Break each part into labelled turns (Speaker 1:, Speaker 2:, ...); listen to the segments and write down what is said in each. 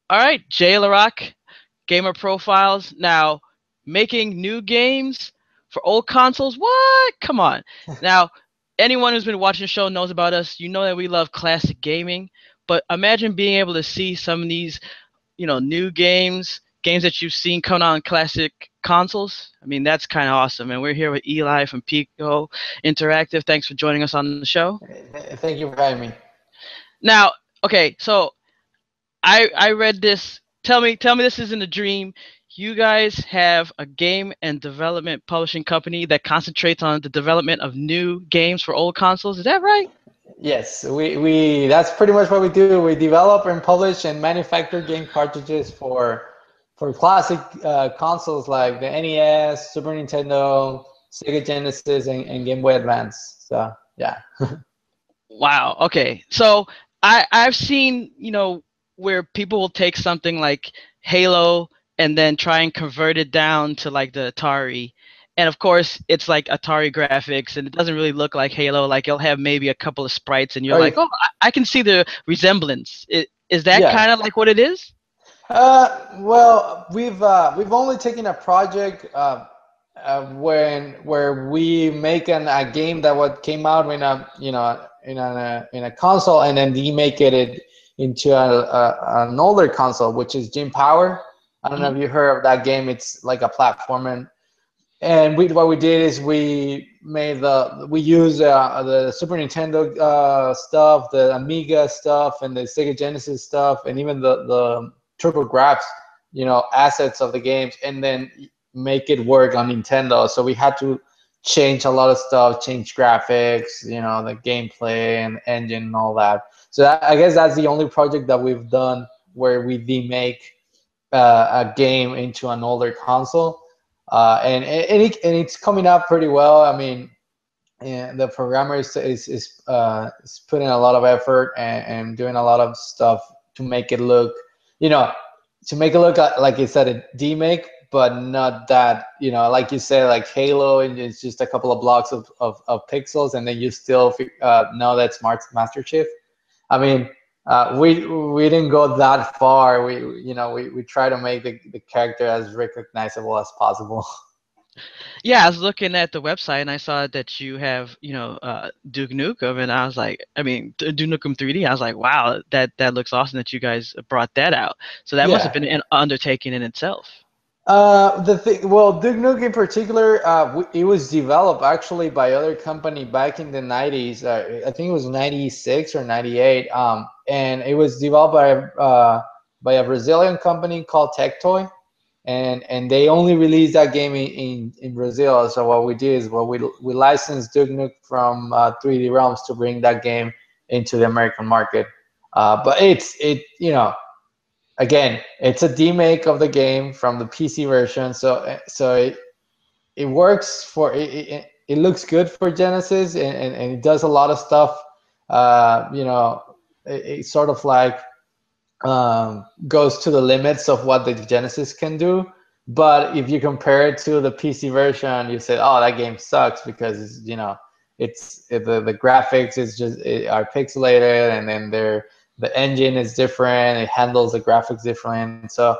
Speaker 1: All right, Jay LaRock, Gamer Profiles. Now, making new games for old consoles? What? Come on. Now, anyone who's been watching the show knows about us. You know that we love classic gaming. But imagine being able to see some of these, new games that you've seen come out on classic consoles. I mean, that's kind of awesome. And we're here with Eli from Piko Interactive. Thanks for joining us on the show.
Speaker 2: Thank you for having me.
Speaker 1: Now, okay, so I read this. Tell me this isn't a dream. You guys have a game and development publishing company that concentrates on the development of new games for old consoles. Is that right?
Speaker 2: Yes, we that's pretty much what we do. We develop and publish and manufacture game cartridges for classic consoles like the NES, Super Nintendo, Sega Genesis, and Game Boy Advance. So yeah.
Speaker 1: Wow. Okay. So I've seen, where people will take something like Halo and then try and convert it down to like the Atari. And of course, it's like Atari graphics and it doesn't really look like Halo. Like it'll have maybe a couple of sprites and you're
Speaker 2: Oh,
Speaker 1: like, "Oh, I can see the resemblance." Is that
Speaker 2: yeah.
Speaker 1: kind of like what it is?
Speaker 2: Well, we've only taken a project where we make a game that what came out in a in a console, and then remake it into an older console, which is Jim Power. I don't know
Speaker 1: Mhm.
Speaker 2: if you heard of that game. It's like a platform, and what we did is we used the Super Nintendo stuff, the Amiga stuff, and the Sega Genesis stuff, and even the TurboGrafx, assets of the games, and then make it work on Nintendo. So we had to change a lot of stuff, change graphics, the gameplay and engine and all that. So I guess that's the only project that we've done where we remake a game into an older console, and it's coming up pretty well. I mean, the programmer is putting a lot of effort and doing a lot of stuff to make it look, you know, to make it look like you said a demake, but not that, like you said, like Halo, and it's just a couple of blocks of pixels, and then you still know that's Master Chief. I mean, we didn't go that far. We try to make the character as recognizable as possible.
Speaker 1: Yeah, I was looking at the website and I saw that you have, Duke Nukem, and I was like, I mean, Duke Nukem 3D. I was like, wow, that looks awesome that you guys brought that out. So that must have
Speaker 2: Yeah.
Speaker 1: been an undertaking in itself.
Speaker 2: Well, Duke Nukem in particular, it was developed actually by other company back in the 90s. I think it was 96 or 98. And it was developed by a Brazilian company called Tectoy, and they only released that game in Brazil. So what we did is, well, we licensed Duke Nukem from 3D Realms to bring that game into the American market. But again, it's a remake of the game from the PC version, so it works it looks good for Genesis, and it does a lot of stuff. It sort of like goes to the limits of what the Genesis can do. But if you compare it to the PC version, you say, "Oh, that game sucks," because the graphics are pixelated, and then the engine is different. It handles the graphics different. So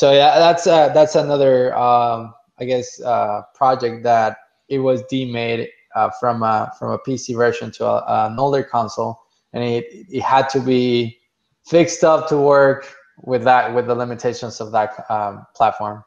Speaker 2: yeah, that's another I guess project that it was demade from a PC version to an older console, and it had to be fixed up to work with the limitations of that platform.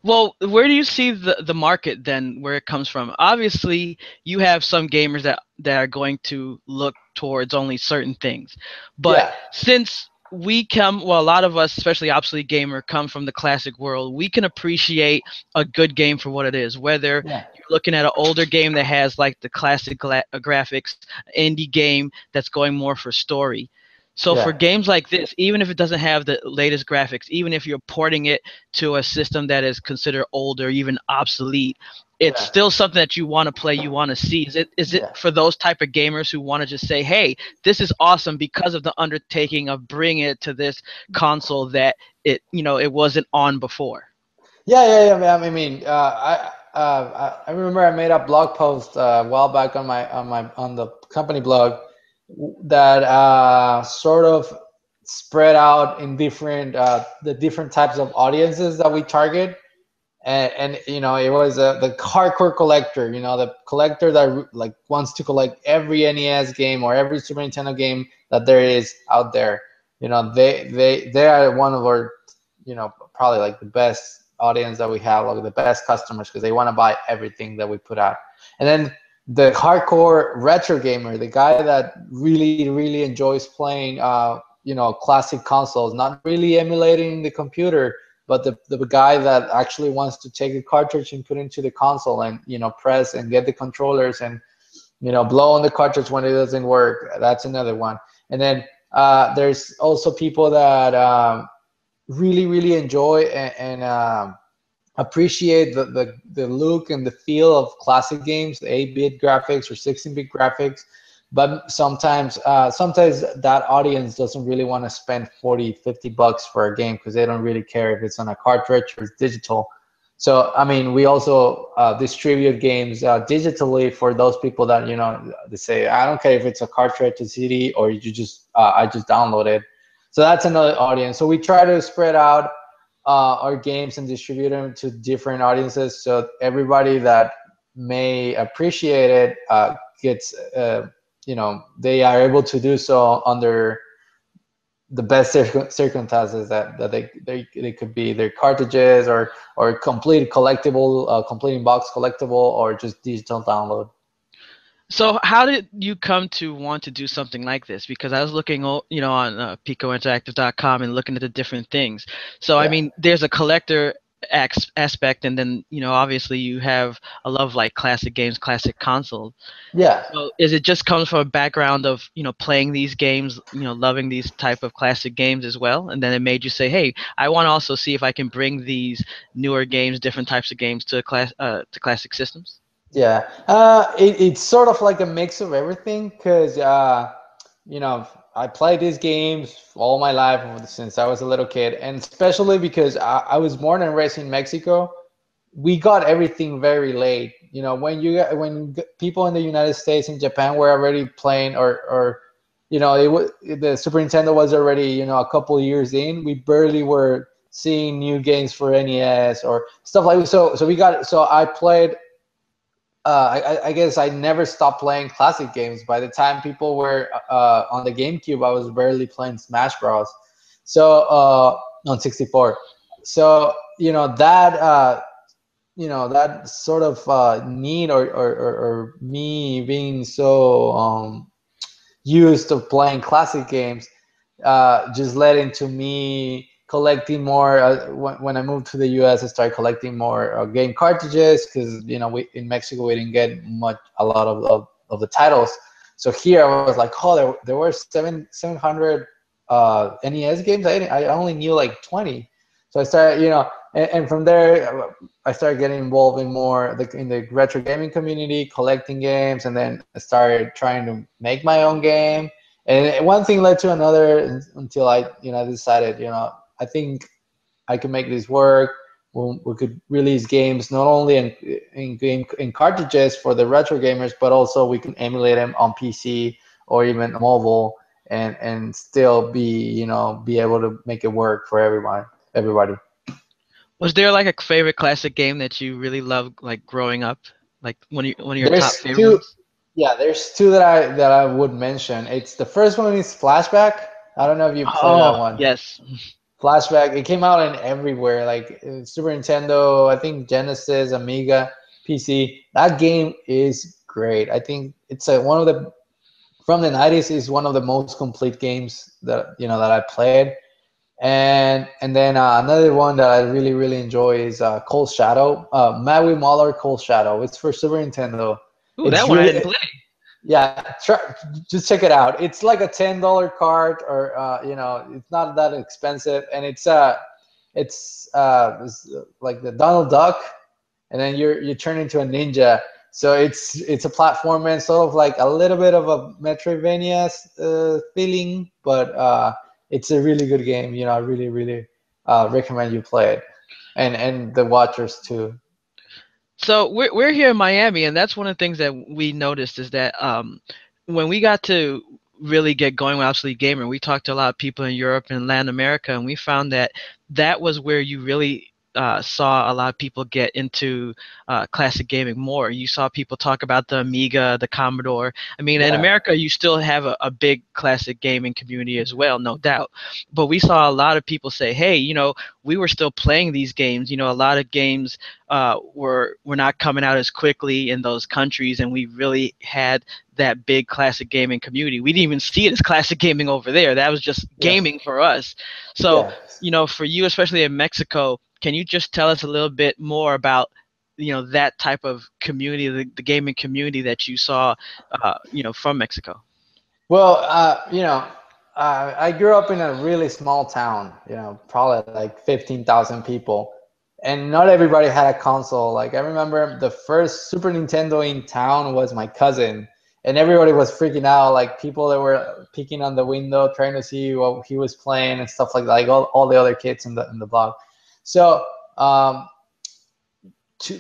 Speaker 1: Well, where do you see the market then, where it comes from? Obviously, you have some gamers that are going to look towards only certain things. But
Speaker 2: Yeah,
Speaker 1: since well, a lot of us, especially Obsolete Gamer, come from the classic world, we can appreciate a good game for what it is. Whether
Speaker 2: yeah,
Speaker 1: you're looking at an older game that has like the classic graphics, indie game that's going more for story. So for
Speaker 2: yeah,
Speaker 1: games like this, even if it doesn't have the latest graphics, even if you're porting it to a system that is considered older, even obsolete, it's
Speaker 2: yeah,
Speaker 1: still something that you want to play, you want to see. Is it
Speaker 2: yeah.
Speaker 1: for those type of gamers who want to just say, "Hey, this is awesome because of the undertaking of bringing it to this console that it wasn't on before."
Speaker 2: Yeah. I mean, I remember I made a blog post a while back on the company blog that sort of spread out in different the different types of audiences that we target. And you know, it was the hardcore collector, you know, the collector that like wants to collect every NES game or every Super Nintendo game that there is out there. You know, they are one of our, you know, probably like the best audience that we have, like the best customers, because they want to buy everything that we put out. And then the hardcore retro gamer, the guy that really enjoys playing you know, classic consoles, not really emulating the computer, but the guy that actually wants to take a cartridge and put into the console and, you know, press and get the controllers and, you know, blow on the cartridge when it doesn't work. That's another one. And then there's also people that really enjoy and appreciate the look and the feel of classic games, the 8-bit graphics or 16-bit graphics. But sometimes that audience doesn't really want to spend 40-50 bucks for a game because they don't really care if it's on a cartridge or it's digital. So I mean, we also distribute games digitally for those people that, you know, they say, I don't care if it's a cartridge, a CD, or you just I just download it. So that's another audience. So we try to spread out our games and distribute them to different audiences, so everybody that may appreciate it gets you know, they are able to do so under the best circumstances that they could be their cartridges or complete collectible, complete in box collectible, or just digital download.
Speaker 1: So how did you come to want to do something like this? Because I was looking, you know, on PikoInteractive.com and looking at the different things. So I
Speaker 2: Yeah,
Speaker 1: mean, there's a collector aspect, and then, you know, obviously you have a love like classic games, classic consoles.
Speaker 2: yeah.
Speaker 1: So is it just comes from a background of, you know, playing these games, you know, loving these type of classic games as well, and then it made you say, hey, I want to also see if I can bring these newer games, different types of games to classic systems?
Speaker 2: Yeah, it's sort of like a mix of everything because, you know, I played these games all my life since I was a little kid, and especially because I was born and raised in Mexico. We got everything very late. You know, people in the United States and Japan were already playing, or you know, the Super Nintendo was already, you know, a couple years in. We barely were seeing new games for NES or stuff like so. So I played I guess I never stopped playing classic games. By the time people were on the GameCube, I was barely playing Smash Bros. So on 64. So you know, that sort of need or me being so used to playing classic games just led into me collecting more. When I moved to the US, I started collecting more game cartridges because, you know, we in Mexico we didn't get a lot of the titles. So here I was like, oh, there were 700 NES games. I only knew like 20. So I started, you know, and from there I started getting involved in more in the retro gaming community, collecting games, and then I started trying to make my own game. And one thing led to another until I, you know, decided, you know, I think I can make this work. We could release games not only in cartridges for the retro gamers, but also we can emulate them on PC or even mobile, and still be, you know, be able to make it work for everybody.
Speaker 1: Was there like a favorite classic game that you really loved, like growing up, like one of your top
Speaker 2: There's
Speaker 1: favorite
Speaker 2: two,
Speaker 1: ones?
Speaker 2: yeah, there's two that I would mention. It's the first one is Flashback. I don't know if you play that
Speaker 1: Oh
Speaker 2: one.
Speaker 1: yes.
Speaker 2: Flashback. It came out in everywhere, like Super Nintendo, I think Genesis, Amiga, PC. That game is great. I think it's one of the from the 90s is one of the most complete games that, you know, that I played. And then another one that I really enjoy is Cold Shadow, Maui Mauler Cold Shadow. It's for Super Nintendo.
Speaker 1: Ooh,
Speaker 2: It's
Speaker 1: that one I didn't
Speaker 2: really,
Speaker 1: play.
Speaker 2: yeah, just check it out. It's like a $10 cart, or you know, it's not that expensive, and it's like the Donald Duck, and then you turn into a ninja. So it's a platform, and sort of like a little bit of a Metroidvania feeling, but it's a really good game. You know, I really recommend you play it, and the watchers too.
Speaker 1: So we're here in Miami, and that's one of the things that we noticed is that when we got to really get going with Obsolete Gamer. We talked to a lot of people in Europe and Latin America, and we found that that was where you really saw a lot of people get into classic gaming more. You saw people talk about the Amiga, the Commodore. I mean, in
Speaker 2: Yeah,
Speaker 1: America, you still have a big classic gaming community as well, no doubt. But we saw a lot of people say, hey, we were still playing these games. A lot of games were not coming out as quickly in those countries, and we really had that big classic gaming community. We didn't even see it as classic gaming over there. That was just
Speaker 2: yeah,
Speaker 1: gaming for us. So,
Speaker 2: yeah.
Speaker 1: for you, especially in Mexico, can you just tell us a little bit more about, that type of community, the gaming community that you saw, from Mexico?
Speaker 2: Well, I grew up in a really small town, probably like 15,000 people. And not everybody had a console. Like I remember the first Super Nintendo in town was my cousin, and everybody was freaking out. Like people that were peeking on the window, trying to see what he was playing and stuff like that. Like all the other kids in the block. So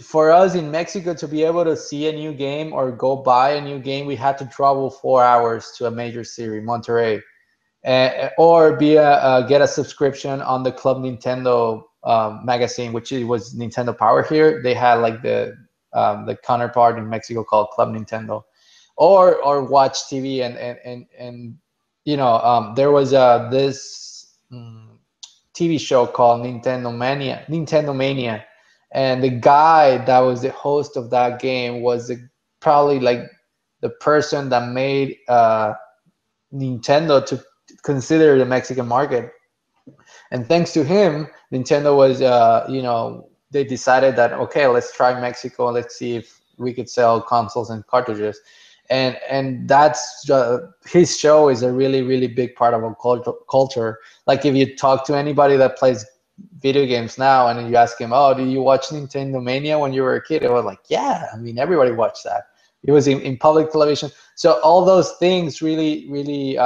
Speaker 2: for us in Mexico to be able to see a new game or go buy a new game, we had to travel 4 hours to a major city, Monterrey, or get a subscription on the Club Nintendo magazine, which was Nintendo Power here. They had like the counterpart in Mexico called Club Nintendo, or watch TV and there was this TV show called Nintendo Mania, and the guy that was the host of that game was probably like the person that made Nintendo to consider the Mexican market. And thanks to him, Nintendo was, they decided that, okay, let's try Mexico. Let's see if we could sell consoles and cartridges. And that's his show is a really, really big part of our culture. Like if you talk to anybody that plays video games now and you ask him, oh, do you watch Nintendo Mania when you were a kid? It was like, yeah, I mean, everybody watched that. It was in public television. So all those things really, really,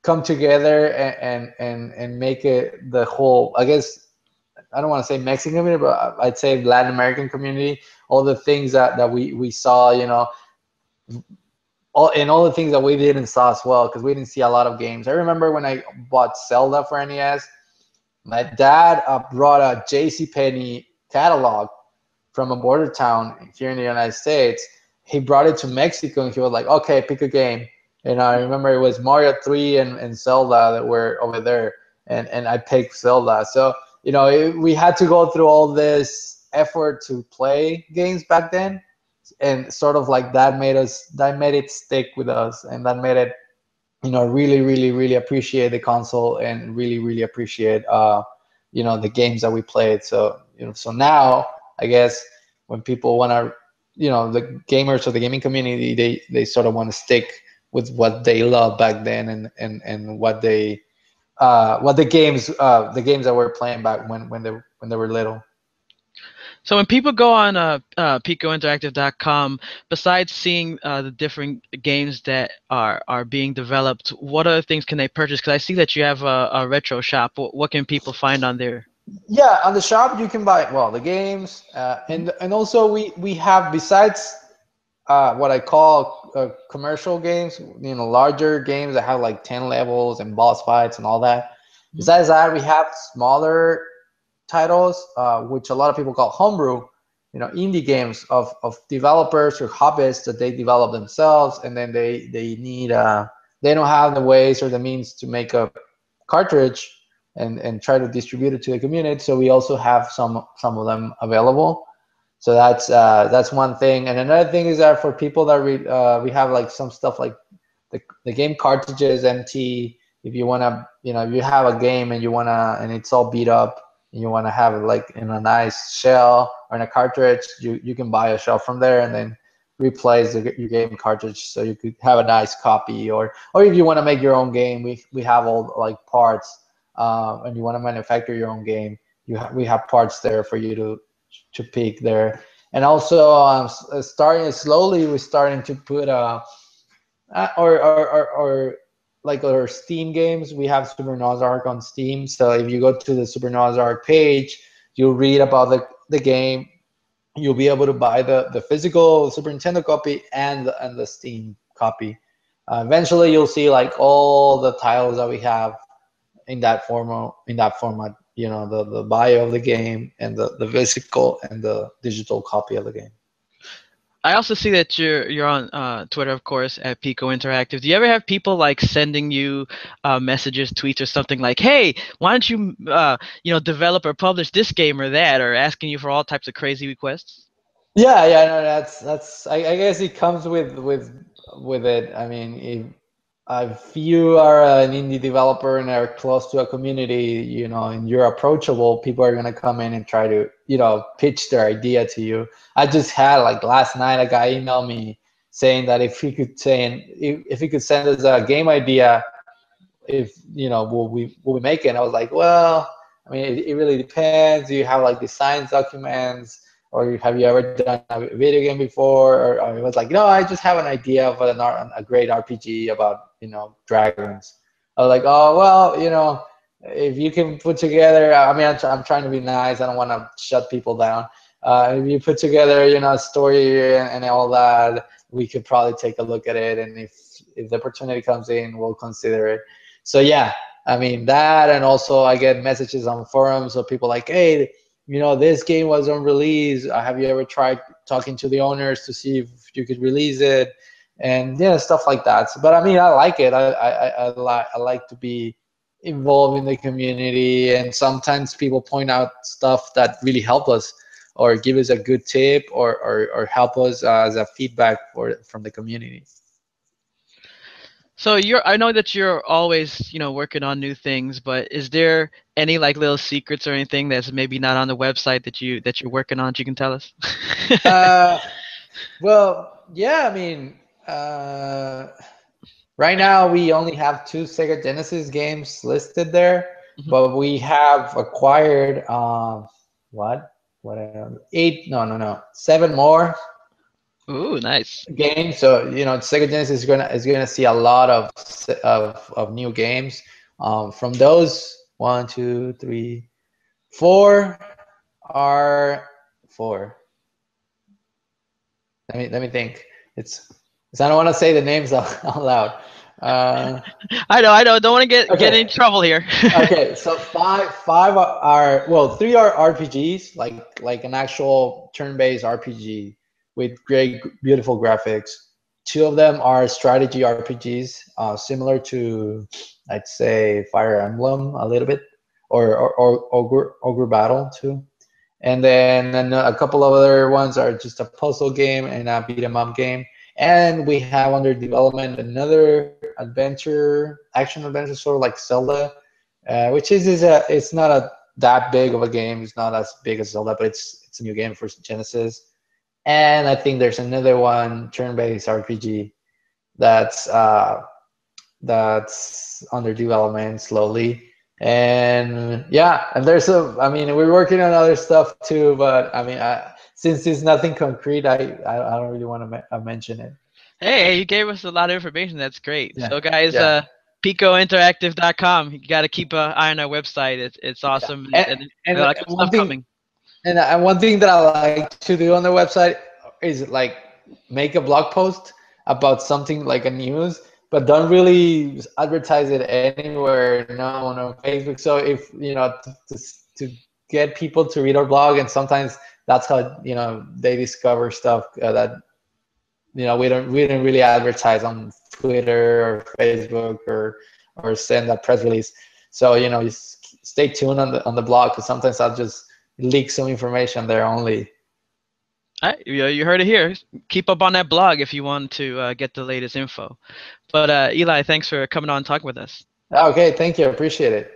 Speaker 2: come together and make it the whole, I guess, I don't want to say Mexican community, but I'd say Latin American community. All the things that we saw, all the things that we didn't saw as well, because we didn't see a lot of games. I remember when I bought Zelda for NES, my dad brought a JCPenney catalog from a border town here in the United States. He brought it to Mexico and he was like, okay, pick a game. And I remember it was Mario 3 and Zelda that were over there. And I picked Zelda. So, we had to go through all this effort to play games back then. And sort of like that made it stick with us. And that made it, really, really, really appreciate the console and really, really appreciate, the games that we played. So, so now, I guess, when people want to, the gamers or the gaming community, they sort of want to stick with what they loved back then and what the games that we're playing back when they were little.
Speaker 1: So when people go on Piko Interactive.com, besides seeing the different games that are being developed, what other things can they purchase? Because I see that you have a retro shop. What can people find on there?
Speaker 2: Yeah, on the shop you can buy the games, and also we have, besides what I call commercial games, larger games that have like 10 levels and boss fights and all that. Besides that, we have smaller titles, which a lot of people call homebrew, indie games of developers or hobbyists that they develop themselves, and then they need they don't have the ways or the means to make a cartridge and try to distribute it to the community. So we also have some of them available. So that's one thing. And another thing is that for people that we have like some stuff like the game cartridges empty. If you wanna, if you have a game and and it's all beat up and you wanna have it like in a nice shell or in a cartridge, you can buy a shell from there and then replace your game cartridge so you could have a nice copy. Or if you want to make your own game, we have all like parts, and you want to manufacture your own game, we have parts there for you to pick there. And also, starting slowly, we're starting to put or like our Steam games. We have Super Arc on Steam. So if you go to the Super Arc page, you'll read about the game. You'll be able to buy the physical Super Nintendo copy and the Steam copy. Eventually, you'll see like all the titles that we have in that format. You know, the bio of the game and the physical and the digital copy of the game.
Speaker 1: I also see that you're on Twitter, of course, at Piko Interactive. Do you ever have people like sending you messages, tweets, or something like, "Hey, why don't you, develop or publish this game or that," or asking you for all types of crazy requests?
Speaker 2: Yeah, yeah, no, that's. I guess it comes with it. I mean, if you are an indie developer and are close to a community, you know, and you're approachable, people are gonna come in and try to, you know, pitch their idea to you. I just had like last night a guy email me saying that if he could send us a game idea, if you know, will we make it? And I was like, well, I mean, it really depends. Do you have like designs documents, or have you ever done a video game before? Or it was like, no, I just have an idea of a great RPG about, you know, dragons. I was like, oh well, you know, if you can put together, I mean, I'm trying to be nice. I don't want to shut people down. If you put together, you know, a story and all that, we could probably take a look at it. And if the opportunity comes in, we'll consider it. So yeah, I mean that, and also I get messages on forums of people like, hey, you know, this game was on release. Have you ever tried talking to the owners to see if you could release it? And yeah, stuff like that. But I mean, I like it. I like to be involved in the community, and sometimes people point out stuff that really help us, or give us a good tip, or help us as a feedback from the community.
Speaker 1: So I know that you're always, working on new things, but is there any like little secrets or anything that's maybe not on the website that you're working on that you can tell us?
Speaker 2: Uh, well, yeah, I mean, uh, right now we only have two Sega Genesis games listed there,
Speaker 1: Mhm.
Speaker 2: but we have acquired what eight? No, seven more
Speaker 1: Ooh, nice.
Speaker 2: games. So you know, Sega Genesis is gonna see a lot of new games. From those, one, two, three, four are four. Let me think. It's I don't want to say the names out loud. Uh,
Speaker 1: I know. Don't want to get
Speaker 2: okay,
Speaker 1: in trouble here.
Speaker 2: okay. So five are, well, three are RPGs, like an actual turn-based RPG with great, beautiful graphics. Two of them are strategy RPGs, similar to, I'd say, Fire Emblem a little bit, or Ogre Battle too. And then a couple of other ones are just a puzzle game and a beat 'em up game. And we have under development another action adventure, sort of like Zelda, which it's not that big of a game. It's not as big as Zelda, but it's a new game for Genesis. And I think there's another one, turn-based RPG, that's that's under development slowly. And yeah, and I mean, we're working on other stuff too, but I mean, since it's nothing concrete, I don't really want to mention it.
Speaker 1: Hey, you gave us a lot of information. That's great.
Speaker 2: Yeah,
Speaker 1: So, guys,
Speaker 2: yeah,
Speaker 1: PikoInteractive.com. You got to keep an eye on our website. It's
Speaker 2: yeah.
Speaker 1: awesome, and
Speaker 2: And
Speaker 1: there's a lot of good
Speaker 2: one
Speaker 1: stuff
Speaker 2: thing,
Speaker 1: coming.
Speaker 2: and one thing that I like to do on the website is like make a blog post about something like a news, but don't really advertise it anywhere, no, on Facebook. So if you know, to get people to read our blog, and sometimes that's how, you know, they discover stuff that, you know, we don't really advertise on Twitter or Facebook, or send a press release. So you know, just stay tuned on the blog, because sometimes I'll just leak some information there only.
Speaker 1: All right, you heard it here. Keep up on that blog if you want to get the latest info. But Eli, thanks for coming on and talking with us.
Speaker 2: Okay, thank you, appreciate it.